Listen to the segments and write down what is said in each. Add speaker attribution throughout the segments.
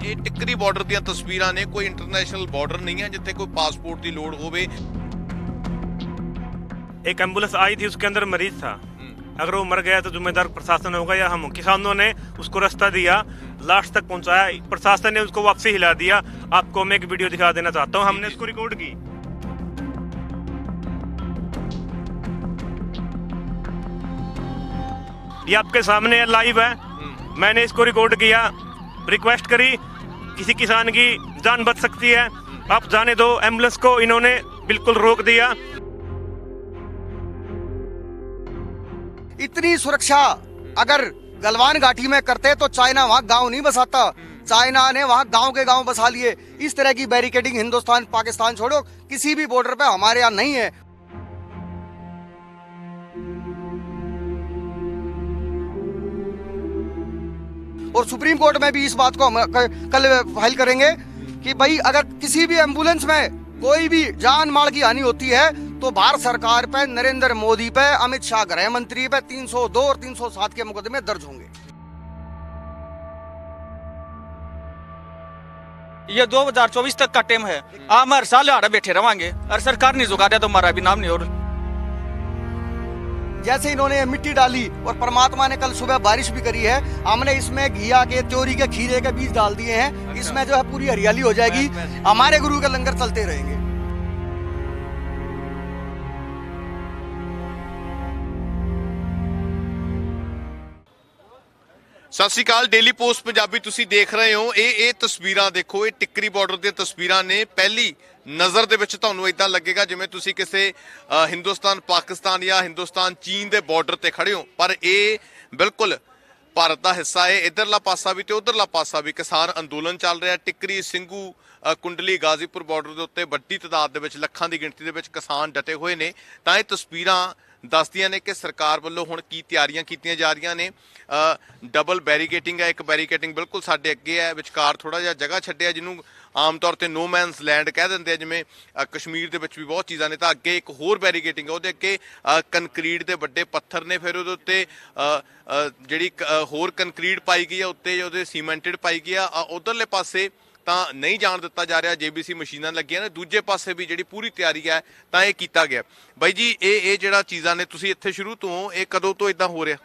Speaker 1: ਇਹ ਟਿੱਕਰੀ ਬਾਰਡਰ ਦੀਆਂ ਤਸਵੀਰਾਂ ਨੇ। ਕੋਈ ਇੰਟਰਨੈਸ਼ਨਲ ਬਾਰਡਰ नहीं है जिथे कोई पासपोर्ट की लोड़ होवे।
Speaker 2: एक एम्बुलेंस आई थी, उसके अंदर मरीज था। अगर वो मर गया तो जिम्मेदार प्रशासन होगा या हम। किसानों ने उसको रास्ता दिया, लास्ट तक पहुंचाया, प्रशासन ने उसको वापसी हिला दिया। आपको मैं एक वीडियो दिखा देना चाहता हूँ, हमने उसको रिकॉर्ड की। ये आपके सामने लाइव है, मैंने इसको रिकॉर्ड किया, रिक्वेस्ट करी, किसी किसान की जान बच सकती है, आप जाने दो। एम्बुलेंस को इन्होंने बिल्कुल रोक दिया।
Speaker 3: इतनी सुरक्षा अगर गलवान घाटी में करते तो चाइना वहाँ गांव नहीं बसाता। चाइना ने वहाँ गांव के गांव बसा लिए। इस तरह की बैरिकेडिंग हिंदुस्तान पाकिस्तान छोड़ो किसी भी बॉर्डर पे हमारे यहाँ नहीं है। और सुप्रीम कोर्ट में भी इस बात को हम कल फाइल करेंगे कि भाई अगर किसी भी एम्बुलेंस में कोई भी जान माल की हानि होती है तो भारत सरकार पे, नरेंद्र मोदी पे, अमित शाह गृह मंत्री पे 302 और 307 के मुकदमे दर्ज होंगे।
Speaker 4: ये 2024 तक का टाइम है, हम हर साल हारे बैठे रहेंगे और सरकार नहीं जुगा दिया तो हमारा भी नाम नहीं। और
Speaker 3: जैसे इन्होंने मिट्टी डाली और परमात्मा ने कल सुबह बारिश भी करी है, हमने इसमें घिया के, त्योरी के, खीरे के बीज डाल दिए हैं। इसमें जो है पूरी हरियाली हो जाएगी, हमारे गुरु के लंगर चलते रहेंगे।
Speaker 1: सत श्री अकाल, डेली पोस्ट पंजाबी तुसी देख रहे हो। ਇਹ ਤਸਵੀਰਾਂ ਦੇਖੋ, ਇਹ ਟਿੱਕਰੀ ਬਾਰਡਰ ਦੀਆਂ ਤਸਵੀਰਾਂ ਨੇ। ਪਹਿਲੀ ਨਜ਼ਰ ਦੇ ਵਿੱਚ ਤੁਹਾਨੂੰ ਇਦਾਂ ਲੱਗੇਗਾ ਜਿਵੇਂ ਤੁਸੀਂ ਕਿਸੇ ਹਿੰਦੁਸਤਾਨ ਪਾਕਿਸਤਾਨ ਜਾਂ ਹਿੰਦੁਸਤਾਨ ਚੀਨ ਦੇ ਬਾਰਡਰ ਤੇ ਖੜੇ ਹੋ, ਪਰ ਇਹ ਬਿਲਕੁਲ ਭਾਰਤ ਦਾ ਹਿੱਸਾ ਹੈ। ਇਧਰਲਾ ਪਾਸਾ ਵੀ ਤੇ ਉਧਰਲਾ ਪਾਸਾ ਵੀ ਕਿਸਾਨ ਅੰਦੋਲਨ ਚੱਲ ਰਿਹਾ। ਟਿੱਕਰੀ, ਸਿੰਘੂ, ਕੁੰਡਲੀ, ਗਾਜ਼ੀਪੁਰ ਬਾਰਡਰ ਦੇ ਉੱਤੇ ਵੱਡੀ ਤਾਦਾਦ ਦੇ ਵਿੱਚ, ਲੱਖਾਂ ਦੀ ਗਿਣਤੀ ਦੇ ਵਿੱਚ ਕਿਸਾਨ ਡਟੇ ਹੋਏ ਨੇ। ਤਾਂ ਇਹ ਤਸਵੀਰਾਂ ਦੱਸਦੀਆਂ ਨੇ ਕਿ ਸਰਕਾਰ ਵੱਲੋਂ ਹੁਣ ਕੀ ਤਿਆਰੀਆਂ ਕੀਤੀਆਂ ਜਾ ਰਹੀਆਂ ਨੇ। ਡਬਲ ਬੈਰੀਕੇਟਿੰਗ ਹੈ, ਇੱਕ ਬੈਰੀਕੇਟਿੰਗ ਬਿਲਕੁਲ ਸਾਡੇ ਅੱਗੇ ਹੈ, ਵਿਚਕਾਰ ਥੋੜਾ ਜਿਹਾ ਜਗ੍ਹਾ ਛੱਡਿਆ ਜਿਹਨੂੰ ਆਮ ਤੌਰ ਤੇ ਨੋ ਮੈਨਸ ਲੈਂਡ ਕਹਿ ਦਿੰਦੇ ਆ, ਜਿਵੇਂ ਕਸ਼ਮੀਰ ਦੇ ਵਿੱਚ ਵੀ ਬਹੁਤ ਚੀਜ਼ਾਂ ਨੇ। ਤਾਂ ਅੱਗੇ ਇੱਕ ਹੋਰ ਬੈਰੀਕੇਟਿੰਗ ਹੈ, ਉਹਦੇ ਅੱਗੇ ਕੰਕਰੀਟ ਦੇ ਵੱਡੇ ਪੱਥਰ ਨੇ, ਫਿਰ ਉਹਦੇ ਉੱਤੇ ਜਿਹੜੀ ਹੋਰ ਕੰਕਰੀਟ ਪਾਈ ਗਈ ਆ, ਉੱਤੇ ਉਹਦੇ ਸੀਮੈਂਟਡ ਪਾਈ ਗਈ ਆ। ਉਧਰਲੇ ਪਾਸੇ ਤਾਂ ਨਹੀਂ ਜਾਣ ਦਿੱਤਾ ਜਾ ਰਿਹਾ, JBC ਮਸ਼ੀਨਾਂ ਲੱਗੀਆਂ ਨੇ। ਦੂਜੇ ਪਾਸੇ ਵੀ ਜਿਹੜੀ ਪੂਰੀ ਤਿਆਰੀ ਹੈ ਤਾਂ ਇਹ ਕੀਤਾ ਗਿਆ। ਬਾਈ ਜੀ, ਇਹ ਜਿਹੜਾ ਚੀਜ਼ਾਂ ਨੇ, ਤੁਸੀਂ ਇੱਥੇ ਸ਼ੁਰੂ ਤੋਂ, ਇਹ ਕਦੋਂ ਤੋਂ ਇਦਾਂ ਹੋ ਰਿਹਾ?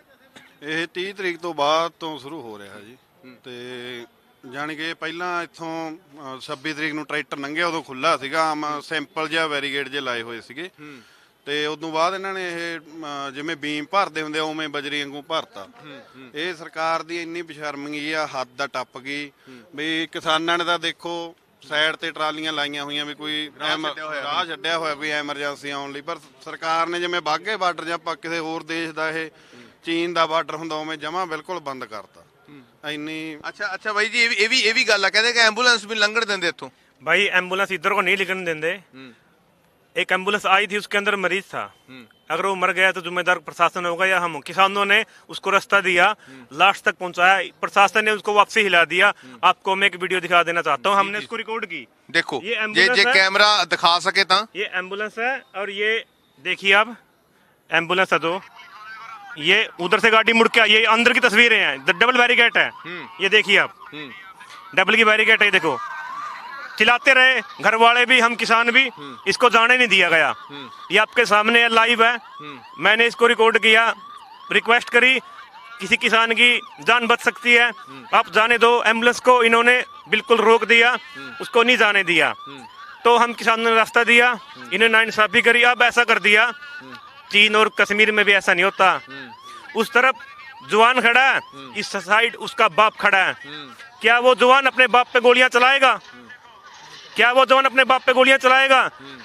Speaker 5: ਇਹ 30 ਤਰੀਕ ਤੋਂ ਬਾਅਦ ਤੋਂ ਸ਼ੁਰੂ ਹੋ ਰਿਹਾ ਜੀ। ਤੇ ਜਾਣੀ ਕਿ ਪਹਿਲਾਂ ਇੱਥੋਂ 26 ਤਰੀਕ ਨੂੰ ਟਰੈਕਟਰ ਲੰਘਿਆ, ਉਦੋਂ ਖੁੱਲਾ ਸੀਗਾ, ਆਮ ਸਿੰਪਲ ਜਿਹਾ ਬੈਰੀਗੇਡ ਜੇ ਲਾਏ ਹੋਏ ਸੀਗੇ। ਤੇ ਉਦੋਂ ਬਾਅਦ ਇਹਨਾਂ ਨੇ ਇਹ ਜਿਵੇਂ ਬੀਮ ਭਰਦੇ ਹੁੰਦੇ ਆ ਉਵੇਂ ਬਜਰੀ ਵਾਂਗੂ ਭਰਤਾ। ਇਹ ਸਰਕਾਰ ਦੀ ਇੰਨੀ ਬੇਸ਼ਰਮੀ ਆ, ਹੱਦ ਦਾ ਟੱਪ ਗਈ ਵੀ ਕਿਸਾਨਾਂ ਨੇ ਤਾਂ ਦੇਖੋ ਸਾਈਡ ਤੇ ਟਰਾਲੀਆਂ ਲਾਈਆਂ ਹੋਈਆਂ ਵੀ ਕੋਈ ਰਾਹ ਛੱਡਿਆ ਹੋਇਆ ਕੋਈ ਐਮਰਜੈਂਸੀ ਆਉਣ ਲਈ, ਪਰ ਸਰਕਾਰ ਨੇ ਜਿਵੇਂ ਬਾਘੇ ਬਾਰਡਰ ਜਾਂ ਕਿਸੇ ਹੋਰ ਦੇਸ਼ ਦਾ ਇਹ ਚੀਨ ਦਾ ਬਾਰਡਰ ਹੁੰਦਾ ਉਵੇਂ ਜਮਾਂ ਬਿਲਕੁਲ ਬੰਦ ਕਰਤਾ। ਇੰਨੀ
Speaker 1: ਅੱਛਾ ਬਾਈ ਜੀ, ਇਹ ਵੀ ਗੱਲ ਆ, ਕਹਿੰਦੇ ਕਿ ਐਂਬੂਲੈਂਸ ਵੀ ਲੰਘਣ ਦਿੰਦੇ ਇੱਥੋਂ।
Speaker 2: भाई एम्बुलेंस इधर को नहीं निकलने देंगे। एक एम्बुलेंस आई थी, उसके अंदर मरीज था। अगर वो मर गया तो जिम्मेदार प्रशासन होगा या हम। किसानों ने उसको रास्ता दिया, लास्ट तक पहुंचाया, प्रशासन ने उसको वापसी हिला दिया। आपको मैं एक वीडियो दिखा देना चाहता हूँ, हमने उसको रिकॉर्ड की।
Speaker 1: देखो,
Speaker 2: ये
Speaker 1: जे कैमरा दिखा सके तो।
Speaker 2: ये एम्बुलेंस है और ये देखिए आप, एम्बुलेंस है तो ये उधर से गाड़ी मुड़ के आई। ये अंदर की तस्वीरें हैं, डबल बैरिकेड है, ये देखिए आप, डबल की बैरिकेड है। देखो, चिल्लाते रहे घर वाले भी, हम किसान भी, इसको जाने नहीं दिया गया। ये आपके सामने लाइव है, मैंने इसको रिकॉर्ड किया, रिक्वेस्ट करी, किसी किसान की जान बच सकती है, आप जाने दो। एम्बुलेंस को इन्होंने बिल्कुल रोक दिया, उसको नहीं जाने दिया। तो हम किसानों ने रास्ता दिया, इन्होंने नाइंसाफी करी। अब ऐसा कर दिया, चीन और कश्मीर में भी ऐसा नहीं होता। उस तरफ जवान खड़ा है, इस साइड उसका बाप खड़ा है। क्या वो जवान अपने बाप पे गोलियां चलाएगा? क्या वो जवान अपने बाप पे गोलियां चलाएगा?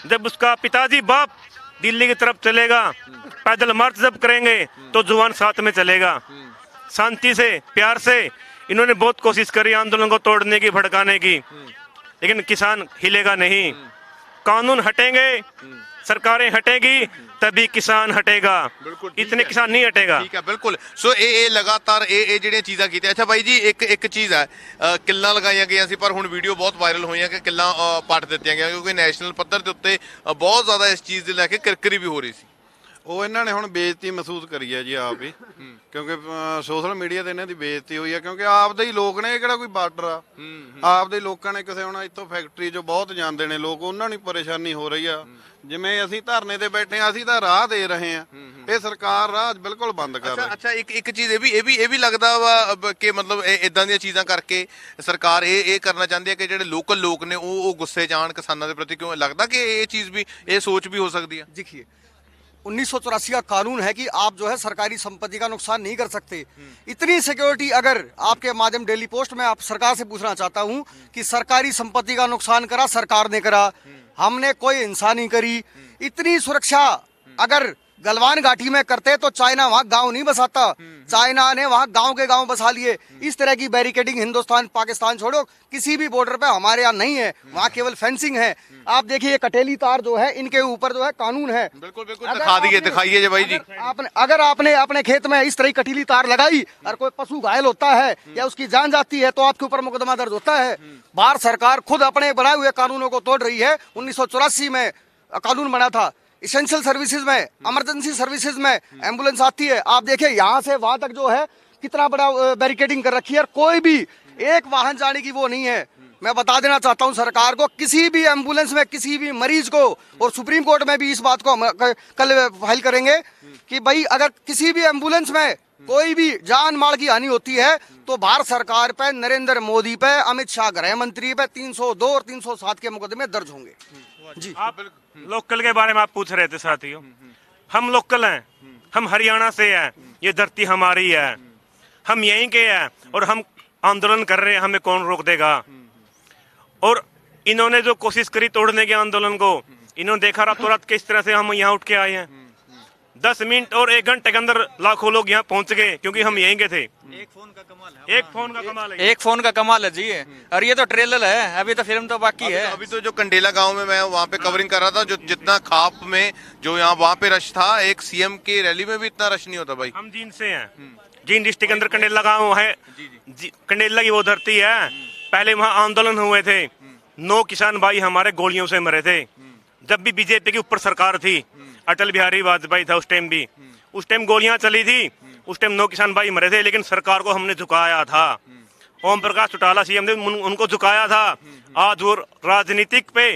Speaker 2: जब उसका पिताजी बाप दिल्ली की तरफ चलेगा, पैदल मार्च जब करेंगे तो जवान साथ में चलेगा। शांति से, प्यार से इन्होंने बहुत कोशिश करी आंदोलन को तोड़ने की, भड़काने की, लेकिन किसान हिलेगा नहीं। कानून हटेंगे, सरकारें हटेगी, तभी किसान हटेगा, इतने किसान नहीं हटेगा।
Speaker 1: ठीक है, बिल्कुल। सो ਇਹ ਲਗਾਤਾਰ ਇਹ ਜਿਹੜੀਆਂ ਚੀਜ਼ਾਂ ਕੀਤੀਆਂ। ਅੱਛਾ ਬਾਈ ਜੀ, ਇੱਕ ਚੀਜ਼ ਹੈ, ਕਿੱਲਾਂ ਲਗਾਈਆਂ ਗਈਆਂ ਸੀ, ਪਰ ਹੁਣ ਵੀਡੀਓ ਬਹੁਤ ਵਾਇਰਲ ਹੋਈਆਂ ਕਿ ਕਿੱਲਾਂ ਪੱਟ ਦਿੱਤੀਆਂ ਗਈਆਂ, ਕਿਉਂਕਿ ਨੈਸ਼ਨਲ ਪੱਧਰ ਦੇ ਉੱਤੇ ਬਹੁਤ ਜ਼ਿਆਦਾ ਇਸ ਚੀਜ਼ ਦੇ ਲੈ ਕੇ ਕਿਰਕਰੀ ਵੀ ਹੋ ਰਹੀ ਸੀ।
Speaker 5: ਉਹ ਇਹਨਾਂ ਨੇ ਹੁਣ ਬੇਇੱਜ਼ਤੀ ਮਹਿਸੂਸ ਕਰੀ ਹੈ ਜੀ ਆਪ ਹੀ, ਕਿਉਂਕਿ ਸੋਸ਼ਲ ਮੀਡੀਆ ਤੇ ਇਹਨਾਂ ਦੀ ਬੇਇੱਜ਼ਤੀ ਹੋਈ ਹੈ, ਕਿਉਂਕਿ ਆਪਦੇ ਹੀ ਲੋਕ ਨੇ, ਇਹ ਕਿਹੜਾ ਕੋਈ ਬਾਰਡਰ ਆ। ਆਪਦੇ ਲੋਕਾਂ ਨੇ ਕਿਸੇ ਹੁਣ ਇੱਥੋਂ ਫੈਕਟਰੀ 'ਚੋਂ ਬਹੁਤ ਜਾਂਦੇ ਨੇ ਲੋਕ, ਉਹਨਾਂ ਨੂੰ ਪਰੇਸ਼ਾਨੀ ਹੋ ਰਹੀ ਆ। ਜਿਵੇਂ ਅਸੀਂ ਧਰਨੇ ਤੇ ਬੈਠੇ ਆ, ਅਸੀਂ ਤਾਂ ਰਾਹ ਦੇ ਰਹੇ ਆ, ਇਹ ਸਰਕਾਰ ਰਾਹ ਬਿਲਕੁਲ ਬੰਦ ਕਰ ਰਹੀ।
Speaker 1: ਅੱਛਾ, ਇੱਕ ਚੀਜ਼ ਇਹ ਵੀ ਲੱਗਦਾ ਵਾ ਕਿ ਮਤਲਬ ਇਦਾਂ ਦੀਆਂ ਚੀਜ਼ਾਂ ਕਰਕੇ ਸਰਕਾਰ ਇਹ ਕਰਨਾ ਚਾਹੁੰਦੀ ਹੈ ਕਿ ਜਿਹੜੇ ਲੋਕਲ ਲੋਕ ਨੇ ਉਹ ਗੁੱਸੇ ਜਾਣ किसानों के प्रति। क्यों लगता कि ये चीज भी, ये सोच भी हो सकती है?
Speaker 3: देखिए 1984 का कानून है कि आप जो है सरकारी संपत्ति का नुकसान नहीं कर सकते। इतनी सिक्योरिटी अगर आपके माध्यम डेली पोस्ट में आप सरकार से पूछना चाहता हूं कि सरकारी संपत्ति का नुकसान करा सरकार ने करा, हमने कोई हिंसा नहीं करी। इतनी सुरक्षा अगर गलवान घाटी में करते तो चाइना वहां गांव नहीं बसाता, चाइना ने वहां गांव के गांव बसा लिए। इस तरह की बैरिकेडिंग हिंदुस्तान पाकिस्तान छोड़ो किसी भी बॉर्डर पे हमारे यहाँ नहीं है, वहां केवल फेंसिंग है। आप देखिए कटेली तार जो है इनके ऊपर जो है कानून है।
Speaker 1: बिल्कुल दिखाइए जी भाई जी।
Speaker 3: अगर आपने अपने खेत में इस तरह कटीली तार लगाई और कोई पशु घायल होता है या उसकी जान जाती है तो आपके ऊपर मुकदमा दर्ज होता है। भारत सरकार खुद अपने बनाए हुए कानूनों को तोड़ रही है। 1984 में कानून बना था, इसेंशियल सर्विसेज में, इमरजेंसी सर्विसेज में एम्बुलेंस आती है। आप देखिए यहाँ से वहां तक जो है कितना बड़ा बैरिकेडिंग कर रखी है, और कोई भी एक वाहन जाने की वो नहीं है। मैं बता देना चाहता हूँ सरकार को, किसी भी एम्बुलेंस में किसी भी मरीज को, और सुप्रीम कोर्ट में भी इस बात को हम कल फाइल करेंगे कि भाई अगर किसी भी एम्बुलेंस में कोई भी जान माल की हानि होती है तो भारत सरकार पे, नरेंद्र मोदी पे, अमित शाह गृह मंत्री पे 302 और 307 के मुकदमे दर्ज होंगे। जी
Speaker 2: आप लोकल के बारे में आप पूछ रहे थे साथियों, हम लोकल हैं, हम हरियाणा से हैं, ये धरती हमारी है, हम यहीं के हैं और हम आंदोलन कर रहे हैं, हमें कौन रोक देगा। और इन्होंने जो कोशिश करी तोड़ने के आंदोलन को, इन्होंने देखा रातों रात किस तरह से हम यहाँ उठ के आए हैं। 10 मिनट और 1 घंटे के अंदर लाखों लोग यहाँ पहुंच गए, क्योंकि हम यहीं के थे।
Speaker 4: एक फोन का कमाल है,
Speaker 2: एक फोन का कमाल है,
Speaker 4: एक फोन का कमाल है जी। और ये तो ट्रेलर है, अभी तो फिल्म तो बाकी है।
Speaker 1: अभी तो जो कंडेला गांव में मैं वहाँ पे कवरिंग कर रहा था, जो जितना खाप में जो यहाँ वहाँ पे रश था, एक सीएम की रैली में भी इतना रश नहीं होता भाई।
Speaker 2: हम जींद से हैं, जींद डिस्ट्रिक्ट के अंदर कंडेला गाँव है, कंडेला की वो धरती है। पहले वहाँ आंदोलन हुए थे, 9 किसान भाई हमारे गोलियों से मरे थे। जब भी बीजेपी की ऊपर सरकार थी, अटल बिहारी वाजपेयी था उस टाइम भी, उस टाइम गोलियां चली थी, उस टाइम 9 किसान भाई मरे थे, लेकिन सरकार को हमने झुकाया था। ओम प्रकाश चौटाला सीएम ने उनको झुकाया था। आज वो राजनीतिक पे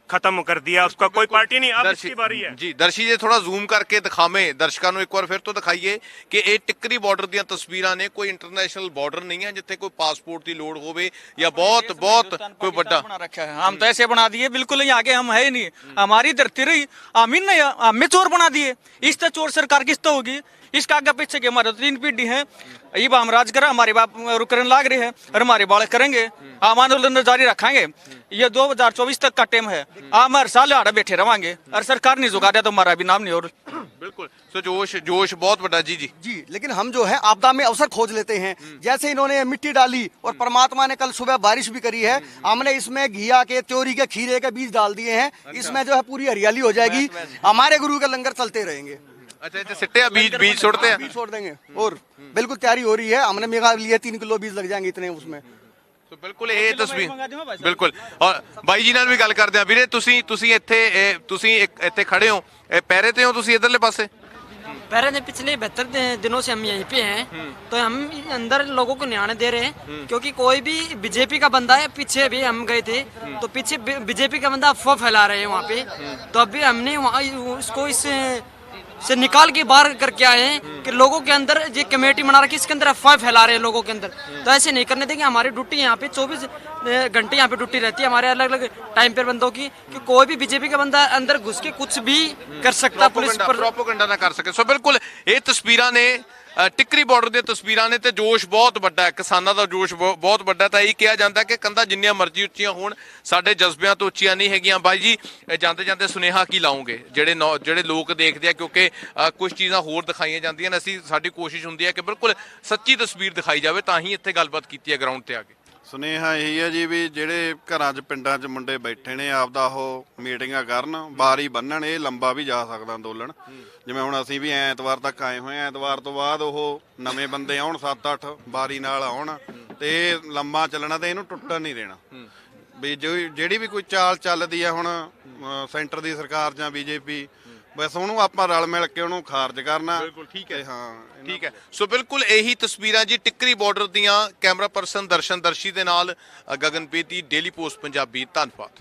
Speaker 2: खत्म कर दिया, उसका कोई पार्टी नहीं। अब इसकी बारी है
Speaker 1: जी। दर्शी जी थोड़ा ਜ਼ੂਮ ਕਰਕੇ ਦਿਖਾਵੇਂ ਦਰਸ਼ਕਾਂ ਨੂੰ, ਇੱਕ ਵਾਰ ਫਿਰ ਤੋਂ ਦਿਖਾਈਏ ਕਿ ਇਹ ਟਿੱਕਰੀ ਬਾਰਡਰ ਦੀਆਂ ਤਸਵੀਰਾਂ ਨੇ। ਕੋਈ ਇੰਟਰਨੈਸ਼ਨਲ ਬਾਰਡਰ ਨਹੀਂ ਹੈ ਜਿੱਥੇ ਕੋਈ ਪਾਸਪੋਰਟ ਦੀ ਲੋੜ ਹੋਵੇ ਜਾਂ बहुत कोई बड़ा
Speaker 4: बना रखा है। हम तो ऐसे बना दिए, बिल्कुल ही आगे हम है ही नहीं, हमारी धरती रही, आमीन नहीं, हमें चोर बना दिए। इस तो चोर सरकार किस तो होगी, इसका आगे पीछे के हमारे 3 पीढ़ी है, ये हम राज करा, हमारे बाप रुकरन लाग रहे हैं और हमारे बालक करेंगे, हम आंदोलन जारी रखेंगे। ये 2024 तक का टाइम है, हम हर साल आड़े बैठे रहेंगे और सरकार नहीं झुका दिया तो हमारा भी नाम नहीं। और
Speaker 1: बिल्कुल सो जोश बहुत बड़ा। जी जी
Speaker 3: जी, लेकिन हम जो है आपदा में अवसर खोज लेते हैं। जैसे इन्होंने मिट्टी डाली और परमात्मा ने कल सुबह बारिश भी करी है, हमने इसमें घिया के, त्योरी के, खीरे के बीज डाल दिए हैं। इसमें जो है पूरी हरियाली हो जाएगी, हमारे गुरु के लंगर चलते रहेंगे।
Speaker 1: अच्छा सिट्टे बीज छोड़ते हैं,
Speaker 3: बीज छोड़ देंगे और बिल्कुल तैयारी हो रही है। हमने मेघा लिए 3 किलो बीज लग जाएंगे इतने उसमें।
Speaker 1: तो बिल्कुल ये तस्वीर बिल्कुल। और ਬਾਈ ਜੀ ਨਾਲ ਵੀ ਗੱਲ ਕਰਦੇ ਆ। ਵੀਰੇ ਤੁਸੀਂ ਇੱਥੇ ਖੜੇ ਹੋ, ਪੈਰੇ ਤੇ ਹੋ ਤੁਸੀਂ ਇਧਰਲੇ ਪਾਸੇ?
Speaker 6: पहले ने पिछले 72 दिनों से हम यहीं पे हैं, तो हम अंदर लोगों को नहीं आने दे रहे हैं, क्योंकि कोई भी बीजेपी का बंदा है, पीछे भी हम गए थे तो पीछे बीजेपी का बंदा अफवाह फैला रहे हैं वहाँ पे, तो अभी हमने वहाँ उसको इस से निकाल के बाहर करके आए हैं कि लोगों के अंदर ये कमेटी बना रखी, इसके अंदर अफवाह फैला रहे हैं लोगों के अंदर। तो ऐसे नहीं करने देंगे। हमारी ड्यूटी यहाँ पे 24 घंटे यहाँ पे ड्यूटी रहती है हमारे अलग अलग टाइम पे बंदों की, कि कोई भी बीजेपी का बंदा अंदर घुस के कुछ भी कर सकता, पुलिस पर
Speaker 1: प्रोपेगेंडा ना कर सके। सो बिल्कुल ये तस्वीरां ने ਟਿੱਕਰੀ ਬਾਰਡਰ ਦੀਆਂ ਤਸਵੀਰਾਂ ਨੇ ਤੇ ਜੋਸ਼ ਬਹੁਤ ਵੱਡਾ ਹੈ, ਕਿਸਾਨਾਂ ਦਾ ਜੋਸ਼ ਬਹੁਤ ਵੱਡਾ। ਤਾਂ ਇਹ ਕਿਹਾ ਜਾਂਦਾ ਕਿ ਕੰਧਾਂ ਜਿੰਨੀਆਂ ਮਰਜ਼ੀ ਉੱਚੀਆਂ ਹੋਣ, ਸਾਡੇ ਜਜ਼ਬਿਆਂ ਤੋਂ ਉੱਚੀਆਂ ਨਹੀਂ ਹੈਗੀਆਂ। ਬਾਈ ਜੀ ਜਾਂਦੇ ਜਾਂਦੇ ਸੁਨੇਹਾ ਕੀ ਲਾਉਂਗੇ ਜਿਹੜੇ ਲੋਕ ਦੇਖਦੇ ਆ, ਕਿਉਂਕਿ ਕੁਝ ਚੀਜ਼ਾਂ ਹੋਰ ਦਿਖਾਈਆਂ ਜਾਂਦੀਆਂ ਨੇ, ਅਸੀਂ ਸਾਡੀ ਕੋਸ਼ਿਸ਼ ਹੁੰਦੀ ਹੈ ਕਿ ਬਿਲਕੁਲ ਸੱਚੀ ਤਸਵੀਰ ਦਿਖਾਈ ਜਾਵੇ, ਤਾਂ ਹੀ ਇੱਥੇ ਗੱਲਬਾਤ ਕੀਤੀ ਹੈ ਗਰਾਊਂਡ ਤੇ ਆ ਕੇ।
Speaker 5: ਸੁਨੇਹਾ ਇਹੀ ਹੈ ਜੀ ਵੀ ਜਿਹੜੇ ਘਰਾਂ 'ਚ ਪਿੰਡਾਂ 'ਚ ਮੁੰਡੇ ਬੈਠੇ ਨੇ ਆਪਦਾ ਉਹ ਮੀਟਿੰਗਾਂ ਕਰਨ, ਬਾਰੀ ਬੰਨਣ, ਇਹ ਲੰਬਾ ਵੀ ਜਾ ਸਕਦਾ ਅੰਦੋਲਨ। ਜਿਵੇਂ ਹੁਣ ਅਸੀਂ ਵੀ ਐਤਵਾਰ ਤੱਕ ਆਏ ਹੋਏ ਆ, ਐਤਵਾਰ ਤੋਂ ਬਾਅਦ ਉਹ ਨਵੇਂ ਬੰਦੇ ਆਉਣ, 7-8 ਬਾਰੀ ਨਾਲ ਆਉਣ, ਤੇ ਇਹ ਲੰਮਾ ਚੱਲਣਾ ਤੇ ਇਹਨੂੰ ਟੁੱਟਣ ਨਹੀਂ ਦੇਣਾ। ਵੀ ਜਿਹੜੀ ਵੀ ਕੋਈ ਚਾਲ ਚੱਲਦੀ ਆ ਹੁਣ ਸੈਂਟਰ ਦੀ ਸਰਕਾਰ ਜਾਂ ਬੀਜੇਪੀ, ਬਸ ਉਹਨੂੰ ਆਪਾਂ ਰਲ ਮਿਲ ਕੇ ਉਹਨੂੰ ਖਾਰਜ ਕਰਨਾ।
Speaker 1: ਬਿਲਕੁਲ ਠੀਕ ਹੈ।
Speaker 5: ਤੇ ਹਾਂ
Speaker 1: ਠੀਕ ਹੈ। ਸੋ ਬਿਲਕੁਲ ਇਹੀ ਤਸਵੀਰਾਂ ਜੀ ਟਿੱਕਰੀ ਬਾਰਡਰ ਦੀਆਂ। ਕੈਮਰਾ ਪਰਸਨ ਦਰਸ਼ਨ ਦਰਸ਼ੀ ਦੇ ਨਾਲ ਗਗਨ ਬੇਦੀ, ਡੇਲੀ ਪੋਸਟ ਪੰਜਾਬੀ। ਧੰਨਵਾਦ।